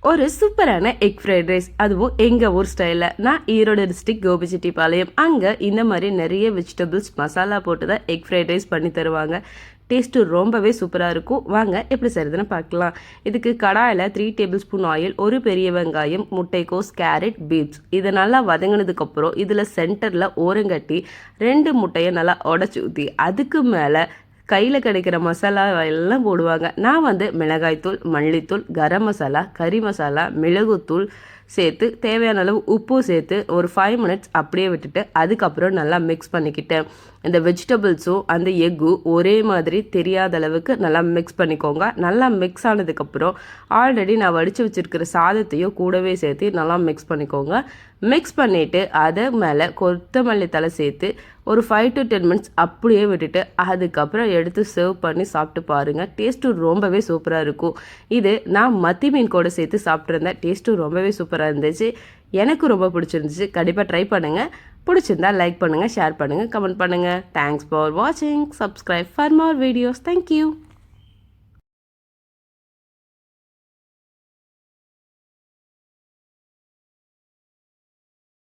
ஒரு சூப்பரான egg fried rice, அதுவும் எங்கள் ஊர் ஸ்டைலில். நான் ஈரோடு டிஸ்ட்ரிக்ட் கோபிச்செட்டிப்பாளையம். அங்கே இந்த மாதிரி நிறைய வெஜிடபிள்ஸ் மசாலா போட்டு தான் எக் ஃப்ரைட் ரைஸ் பண்ணி தருவாங்க. டேஸ்ட்டு ரொம்பவே சூப்பராக இருக்கும். வாங்க எப்படி செய்கிறதுன்னு பார்க்கலாம். இதுக்கு கடாயில் 3 டேபிள் ஸ்பூன் ஆயில், ஒரு பெரிய வெங்காயம், முட்டைக்கோஸ், கேரட், பீன்ஸ் இதை நல்லா வதங்கினதுக்கப்புறம் இதில் சென்டரில் ஓரங்கட்டி 2 முட்டையை நல்லா உடச்சி ஊற்றி அதுக்கு மேலே கையில் கிடைக்கிற மசாலா எல்லாம் போடுவாங்க. நான் மிளகாய்த்தூள், மல்லித்தூள், கரம் மசாலா, கறி மசாலா, மிளகுத்தூள் சேர்த்து தேவையான அளவு உப்பு சேர்த்து ஒரு 5 மினிட்ஸ் அப்படியே விட்டுட்டு அதுக்கப்புறம் நல்லா மிக்ஸ் பண்ணிக்கிட்டேன். இந்த வெஜிடபிள்ஸும் அந்த எக்கும் ஒரே மாதிரி தெரியாத அளவுக்கு நல்லா மிக்ஸ் பண்ணிக்கோங்க. நல்லா மிக்ஸ் ஆனதுக்கப்புறம் ஆல்ரெடி நான் வடித்து வச்சுருக்கிற சாதத்தையும் கூடவே சேர்த்து நல்லா மிக்ஸ் பண்ணிக்கோங்க. மிக்ஸ் பண்ணிவிட்டு அதை மேலே கொத்தமல்லி தலை சேர்த்து ஒரு 5 to 10 மினிட்ஸ் அப்படியே விட்டுட்டு அதுக்கப்புறம் எடுத்து சர்வ் பண்ணி சாப்பிட்டு பாருங்கள். டேஸ்ட்டு ரொம்பவே சூப்பராக இருக்கும். இது நான் மத்தி மீன் கூட சேர்த்து சாப்பிட்ருந்தேன். டேஸ்ட்டு ரொம்பவே சூப்பராக இருந்துச்சு. எனக்கு ரொம்ப பிடிச்சிருந்துச்சு. கண்டிப்பாக ட்ரை பண்ணுங்கள். பிடிச்சிருந்தா லைக் பண்ணுங்கள், ஷேர் பண்ணுங்கள், கமெண்ட் பண்ணுங்கள். தேங்க்ஸ் ஃபார் வாட்சிங். Subscribe for more videos. Thank you.